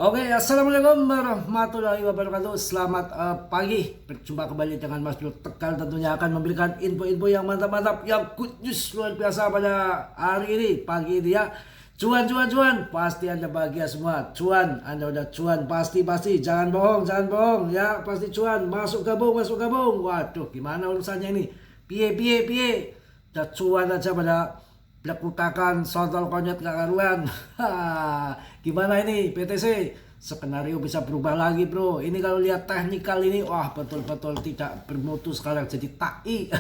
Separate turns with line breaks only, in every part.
Oke, assalamualaikum warahmatullahi wabarakatuh. Selamat pagi. Berjumpa kembali dengan Mas Bro Tegal, tentunya akan memberikan info-info yang mantap-mantap, yang good news luar biasa pada hari ini, pagi ini ya. Cuan, cuan, cuan, pasti Anda bahagia semua. Cuan, Anda udah cuan, pasti, jangan bohong ya, pasti cuan. Masuk gabung, masuk gabung. Waduh, gimana urusannya ini? Piye, piye, piye. Udah cuan aja pada belakutakan sontol konyet gak karuan. Gimana ini PTC? Skenario bisa berubah lagi bro. Ini kalau lihat teknikal ini, wah betul-betul tidak bermutu sekarang jadi tai.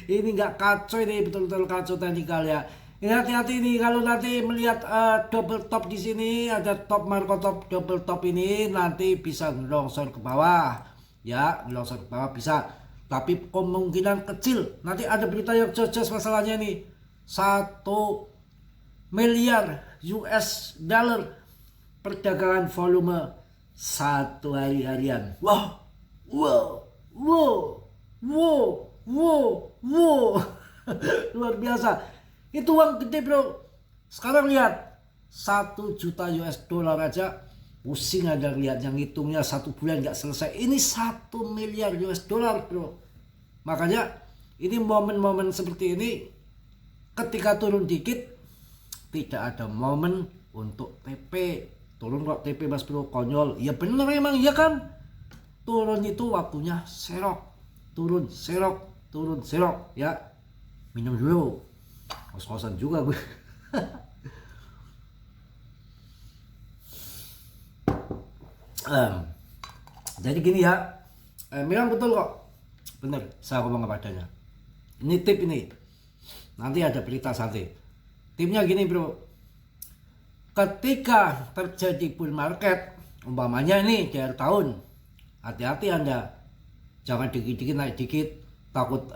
Ini nggak kacau, ini betul-betul kacau teknikal ya. Ini hati-hati nih kalau nanti melihat double top di sini, ada top Marco top double top ini nanti bisa longsor ke bawah. Ya, longsor ke bawah bisa. Tapi kemungkinan kecil. Nanti ada berita yang jelas masalahnya nih. 1 miliar US dollar perdagangan volume satu harian. Wow, wow, wow, wow, wow, wow. Luar biasa. Itu uang gede bro. Sekarang lihat 1 juta US dollar aja pusing ada lihat, yang hitungnya 1 bulan nggak selesai. Ini 1 miliar US dollar bro. Makanya ini momen-momen seperti ini, ketika turun dikit tidak ada momen untuk TP. Turun kok TP Mas Bro, konyol. Ya bener memang, iya kan? Turun itu waktunya serok. Turun serok, turun serok ya. Minum dulu. Kos-kosan juga gue. Jadi gini ya. Memang betul kok. Bener, saya ngomong apa adanya. Ini tip ini. Nanti ada berita sate. Timnya gini bro. Ketika terjadi bull market, umpamanya ini di akhir tahun, hati-hati Anda. Jangan dikit-dikit naik dikit, takut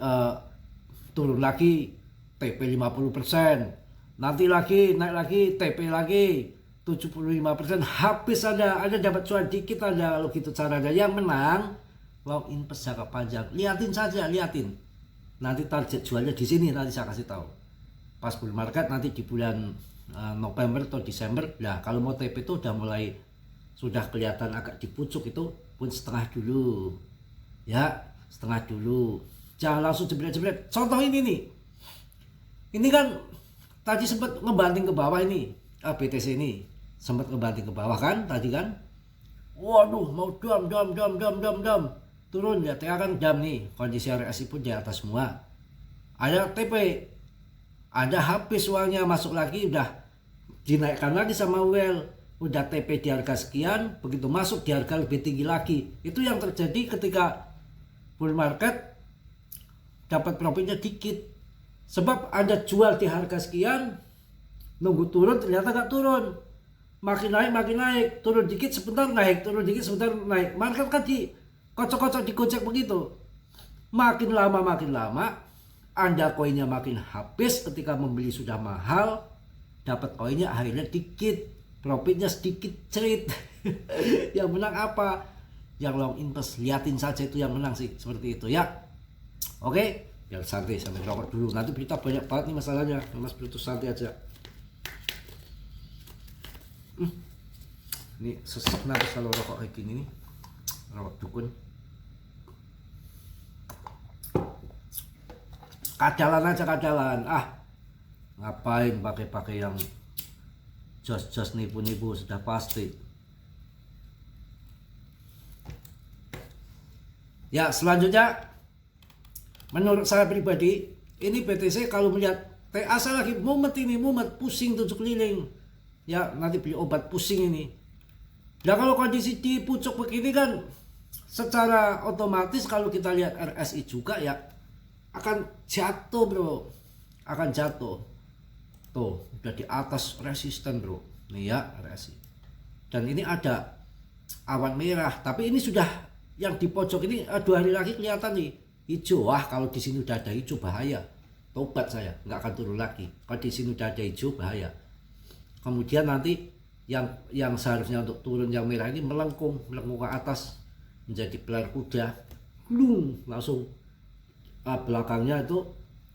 turun lagi TP 50%. Nanti lagi naik lagi TP lagi 75%. Habis Anda dapat cuan dikit Anda, kalau gitu caranya. Yang menang long invest jangka panjang. Liatin saja, liatin. Nanti target jualnya di sini, nanti saya kasih tahu. Pas bull market nanti di bulan November atau Desember. Nah, kalau mau TP itu sudah kelihatan agak di pucuk, itu pun setengah dulu. Ya, setengah dulu. Jangan langsung jebret-jebret. Contoh ini nih. Ini kan tadi sempat ngebanting ke bawah ini. BTC ini sempat ngebanting ke bawah kan tadi kan. Waduh, mau dam. Turun ya, kan dam nih, kondisi RSI pun di atas semua. Ada TP, ada habis uangnya, masuk lagi udah dinaikkan lagi sama well, udah TP di harga sekian, begitu masuk di harga lebih tinggi lagi. Itu yang terjadi ketika bull market, dapat profitnya dikit. Sebab Anda jual di harga sekian, nunggu turun ternyata gak turun. Makin naik, turun dikit sebentar naik, turun dikit sebentar naik. Market kan kocok-kocok digocek begitu. Makin lama Anda koinnya makin habis. Ketika membeli sudah mahal, dapat koinnya akhirnya dikit, profitnya sedikit, cerit. Yang menang apa? Yang long invest. Liatin saja itu yang menang sih, seperti itu ya. Oke, yang santai sambil rokok dulu. Nanti berita banyak banget nih masalahnya. Mas Brutus santai aja. Ini sesek nanti kalau rokok kayak gini nih, rokok dukun. Kadalan aja. Ngapain pakai yang jos nipu-nipu, sudah pasti. Ya, selanjutnya menurut saya pribadi, ini BTC kalau melihat TA saya lagi mumet, pusing 7 keliling. Ya, nanti beli obat pusing ini. Ya kalau kondisi di pucuk begini kan secara otomatis kalau kita lihat RSI juga ya akan jatuh bro, akan jatuh. Tuh udah di atas resisten bro, nih ya RSI. Dan ini ada awan merah, tapi ini sudah yang di pojok ini 2 hari lagi kelihatan nih hijau. Wah, kalau di sini udah ada hijau bahaya, tobat saya, nggak akan turun lagi. Kalau di sini udah ada hijau bahaya. Kemudian nanti yang seharusnya untuk turun yang merah ini melengkung ke atas menjadi pelar kuda, langsung belakangnya itu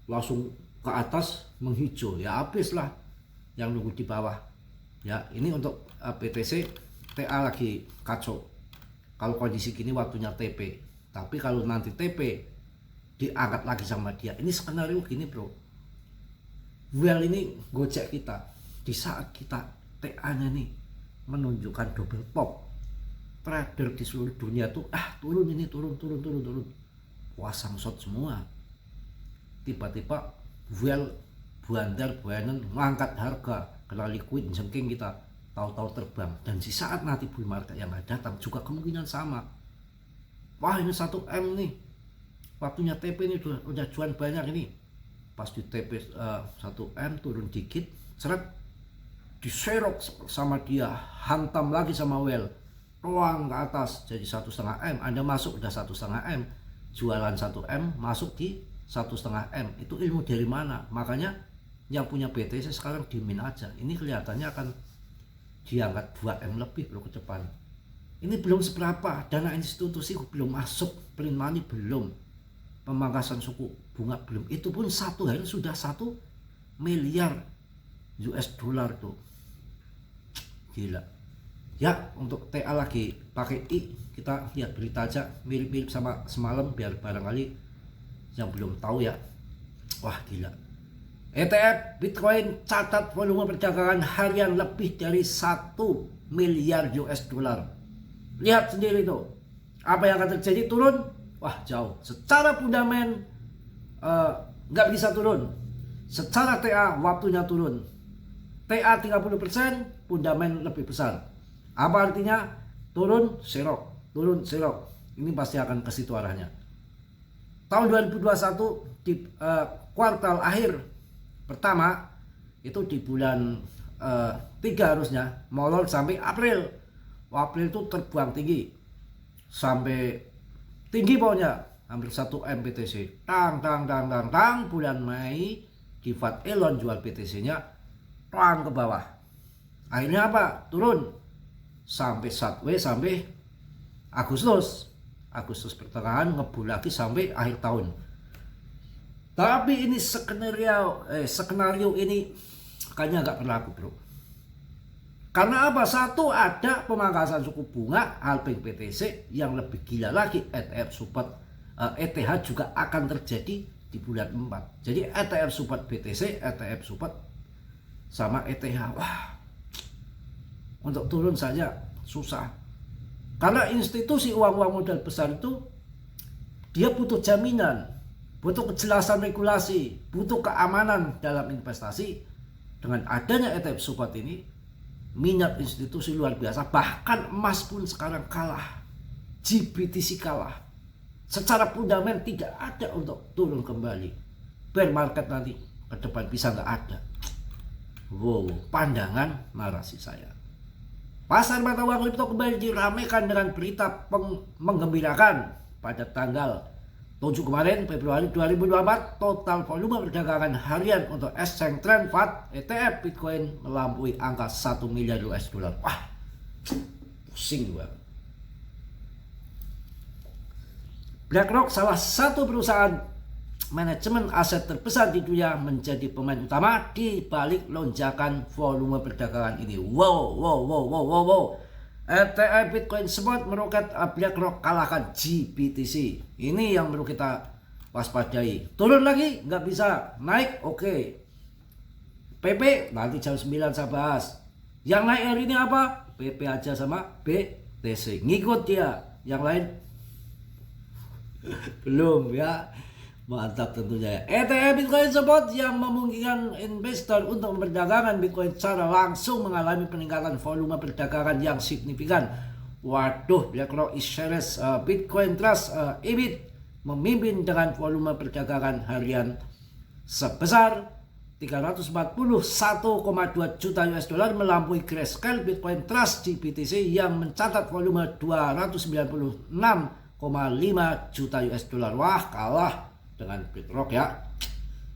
langsung ke atas menghijau, ya habis lah yang nunggu di bawah. Ya, ini untuk BTC TA lagi kacau. Kalau kondisi gini waktunya TP. Tapi kalau nanti TP diangkat lagi sama dia, ini skenario gini bro. Well ini gojek kita di saat kita TA-nya nih menunjukkan double pop. Trader di seluruh dunia tuh turun ini turun. Pasang short semua. Tiba-tiba well buandar ngangkat harga, kena liquid jengking kita, tahu-tahu terbang. Dan di saat nanti bull market yang akan datang juga kemungkinan sama. Wah ini 1M nih, waktunya TP ini udah jual banyak ini. Pas di TP 1M turun dikit, seret diserok sama dia, hantam lagi sama well, ruang ke atas jadi 1,5 M. Anda masuk udah 1,5 M, jualan 1 M masuk di 1,5 M. Itu ilmu dari mana? Makanya yang punya BTC sekarang dimin aja. Ini kelihatannya akan diangkat 2 M lebih bro ke depan. Ini belum seberapa, dana institusi belum masuk, print money belum, pemangkasan suku bunga belum. Itu pun satu hari sudah 1 miliar US dollar tuh. Gila. Ya, untuk TA lagi pakai I, kita lihat berita aja mirip-mirip sama semalam biar barangkali yang belum tahu ya. Wah gila. ETF Bitcoin catat volume perdagangan harian lebih dari 1 miliar US dollar. Lihat sendiri tuh. Apa yang akan terjadi? Turun? Wah jauh. Secara fundamental nggak bisa turun. Secara TA waktunya turun. TA 30%, fundamental lebih besar. Apa artinya? Turun serok, turun serok. Ini pasti akan ke situ arahnya. Tahun 2021 di kuartal akhir pertama itu di bulan 3 harusnya molor sampai April. April itu terbuang tinggi sampai tinggi pokoknya hampir 1 M BTC. Tang bulan Mei Givat Elon jual BTC-nya tang ke bawah. Akhirnya apa? Turun sampai sideways sampai Agustus pertengahan ngebul lagi sampai akhir tahun. Tapi ini skenario ini kayaknya nggak berlaku bro. Karena apa? Satu, ada pemangkasan suku bunga halving BTC yang lebih gila lagi. ETF support ETH juga akan terjadi di bulan 4. Jadi ETF support BTC, ETF support sama ETH. Wah, untuk turun saja susah. Karena institusi uang-uang modal besar itu dia butuh jaminan, butuh kejelasan regulasi, butuh keamanan dalam investasi. Dengan adanya ETF support ini, minat institusi luar biasa. Bahkan emas pun sekarang kalah, GBTC kalah. Secara fundamental tidak ada untuk turun kembali. Bear market nanti ke depan bisa nggak ada. Wow, pandangan narasi saya. Pasar mata uang kripto kembali diramaikan dengan berita menggembirakan pada tanggal 7 kemarin Februari 2024. Total volume perdagangan harian untuk Exchange Trend FAT ETF Bitcoin melampaui angka 1 miliar US dollar. Wah, pusing banget. BlackRock, salah satu perusahaan manajemen aset terbesar di dunia, menjadi pemain utama di balik lonjakan volume perdagangan ini. Wow. ETF Bitcoin Spot meroket, BlackRock kalahkan GBTC. Ini yang perlu kita waspadai. Turun lagi nggak bisa, naik oke. PP nanti jam 9 saya bahas. Yang naik hari ini apa? PP aja sama BTC. Ngikut dia. Yang lain belum ya. Mantap tentunya ya. ETF Bitcoin Spot yang memungkinkan investor untuk memperdagangkan Bitcoin secara langsung mengalami peningkatan volume perdagangan yang signifikan. Waduh, BlackRock Shares Bitcoin Trust EBIT memimpin dengan volume perdagangan harian sebesar 341,2 juta US dollar, melampaui Grayscale Bitcoin Trust GBTC yang mencatat volume 296,5 juta US dollar. Wah, kalah dengan BlackRock ya.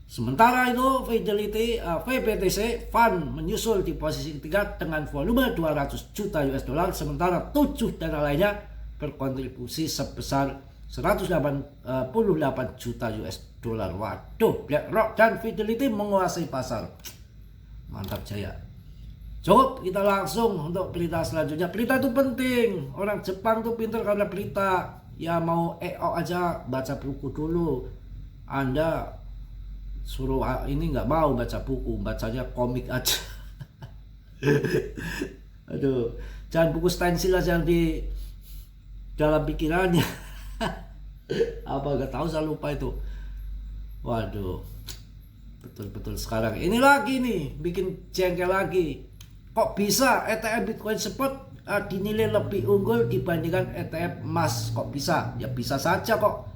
Sementara itu Fidelity VBTC Fund menyusul di posisi ketiga dengan volume 200 juta US dollar, sementara 7 dana lainnya berkontribusi sebesar 188 juta US dollar. Waduh, BlackRock dan Fidelity menguasai pasar. Mantap jaya. Cukup, kita langsung untuk berita selanjutnya. Berita itu penting. Orang Jepang tuh pintar karena berita. Ya mau aja baca buku dulu. Anda suruh ini nggak mau baca buku, bacanya komik aja. Aduh, jangan buku stensil aja di dalam pikirannya. Apa nggak tahu, saya lupa itu. Waduh, betul-betul sekarang ini lagi nih bikin jengkel lagi. Kok bisa ETF Bitcoin Spot dinilai lebih unggul dibandingkan ETF emas? Kok bisa? Ya bisa saja kok.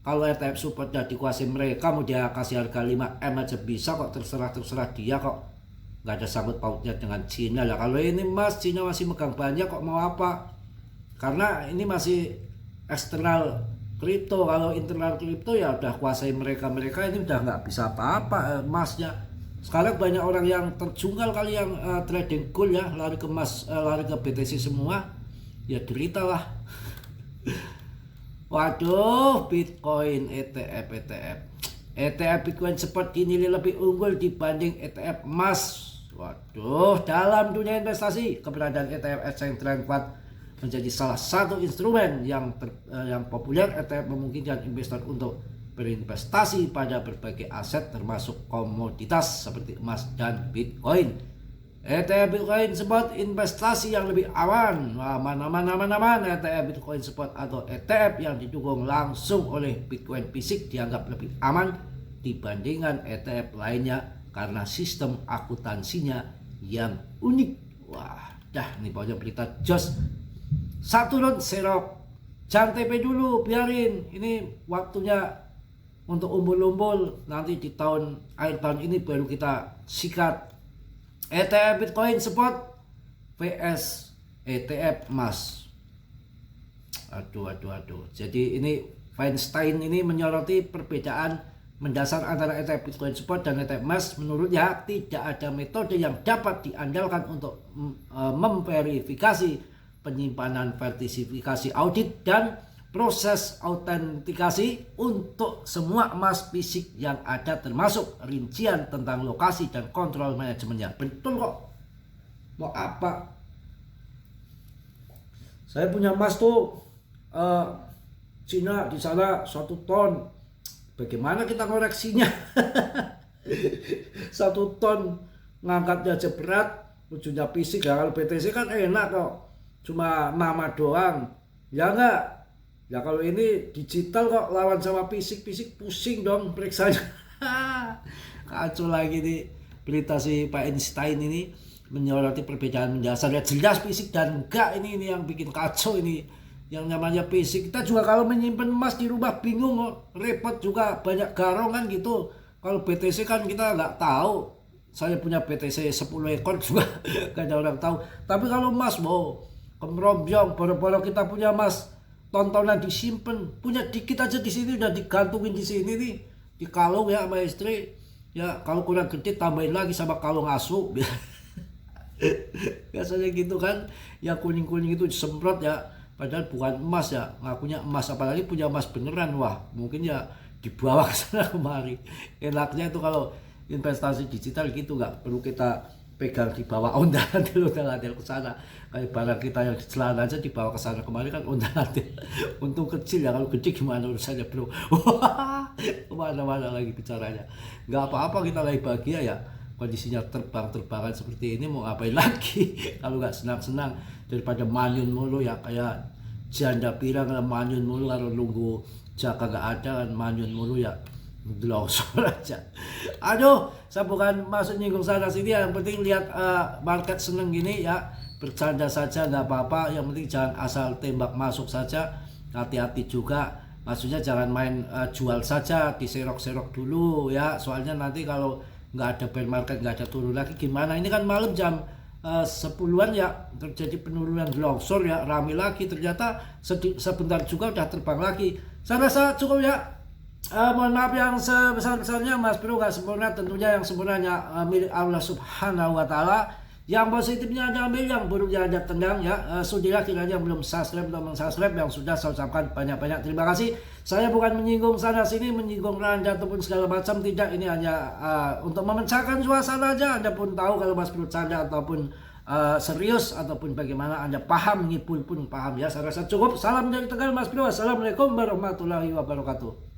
Kalau ETF supportnya dikuasai mereka, mau dia kasih harga 5M aja bisa kok, terserah dia kok. Nggak ada sangkut pautnya dengan Cina lah. Kalau ini emas, Cina masih megang banyak kok, mau apa? Karena ini masih eksternal kripto. Kalau internal kripto ya udah kuasai mereka ini udah nggak bisa apa-apa emasnya. Sekarang banyak orang yang terjungkal kali yang trading gold ya, lari ke emas, lari ke BTC semua, ya derita lah. Waduh, Bitcoin ETF Bitcoin Spot dinilai lebih unggul dibanding ETF emas. Waduh, dalam dunia investasi keberadaan ETF Exchange Trend Quad menjadi salah satu instrumen yang populer. ETF memungkinkan investor untuk berinvestasi pada berbagai aset termasuk komoditas seperti emas dan Bitcoin. ETF Bitcoin Spot investasi yang lebih aman. Aman. ETF Bitcoin Spot atau ETF yang didukung langsung oleh Bitcoin fisik dianggap lebih aman dibandingkan ETF lainnya karena sistem akuntansinya yang unik. Wah, dah ini pokoknya berita jos. Satu non serok. Jangan TP dulu, biarin. Ini waktunya untuk umbul-umbul, nanti di akhir tahun ini baru kita sikat. ETF Bitcoin Spot vs ETF emas. Aduh. Jadi ini Feinstein ini menyoroti perbedaan mendasar antara ETF Bitcoin Spot dan ETF emas. Menurutnya tidak ada metode yang dapat diandalkan untuk memverifikasi penyimpanan, sertifikasi audit dan proses autentikasi untuk semua emas fisik yang ada, termasuk rincian tentang lokasi dan kontrol manajemennya. Betul kok. Mau apa? Saya punya emas tuh Cina di sana 1 ton. Bagaimana kita koreksinya? 1 ton ngangkatnya aja berat, ujungnya fisik. Ya kalau BTC kan enak kok, cuma mama doang. Ya enggak. Ya kalau ini digital kok, lawan sama fisik pusing dong periksanya. Kacau lagi nih berita si Pak Einstein ini menyoroti perbedaan mendasar. Ya jelas fisik dan enggak, ini yang bikin kacau ini. Yang namanya fisik, kita juga kalau menyimpan emas di rumah bingung kok, repot juga, banyak garongan gitu. Kalau BTC kan kita nggak tahu. Saya punya BTC 10 ekor juga gak ada orang tahu. Tapi kalau emas, wow, kemrombyong, boro-boro kita punya emas tontonan disimpan, punya dikit aja di sini udah digantungin di sini nih, di kalung ya sama istri. Ya kalau kurang gede tambahin lagi sama kalung asu. Biasanya gitu kan, yang kuning-kuning itu disemprot ya, padahal bukan emas ya, ngakunya emas, apalagi punya emas beneran. Wah, mungkin ya dibawa ke sana kemari. Enaknya itu kalau investasi digital gitu, nggak perlu kita pegang di bawah ondalan dulu ke sana. Kayak barang kita yang celana aja dibawa ke sana kemari kan ondalan. Untung kecil ya, kalau gede gimana urusannya bro. Kemana-mana lagi bicaranya. Nggak apa-apa, kita lagi bahagia ya. Kondisinya terbang-terbangan seperti ini, mau ngapain lagi kalau nggak senang-senang, daripada manyun mulu ya, kayak janda pirang manyun mulu, kalau nunggu jaka nggak ada kan manyun mulu ya, glosor aja. Aduh, saya bukan maksud nyinggung sana sini, yang penting lihat market seneng gini ya, bercanda saja nggak apa-apa, yang penting jangan asal tembak masuk saja, hati-hati juga, maksudnya jangan main jual saja, diserok-serok dulu ya, soalnya nanti kalau nggak ada bear market, nggak ada turun lagi gimana. Ini kan malam jam 10-an ya terjadi penurunan longsor ya, rame lagi, ternyata sebentar juga udah terbang lagi. Saya rasa cukup ya. Mohon maaf yang sebesar-besarnya, Mas Bro nggak sempurna, tentunya yang sempurnanya milik Allah Subhanahu wa Ta'ala. Yang positifnya Anda ambil, yang buruknya Anda tendang ya. Sudilah kiranya belum subscribe atau mensubscribe, yang sudah saya ucapkan banyak-banyak terima kasih. Saya bukan menyinggung sana sini, menyinggung Anda ataupun segala macam, tidak. Ini hanya untuk memecahkan suasana aja. Anda pun tahu kalau Mas bercanda ataupun serius ataupun bagaimana Anda paham, ngipul pun paham ya. Saya rasa cukup. Salam dari Tegal Mas Bro. Assalamualaikum warahmatullahi wabarakatuh.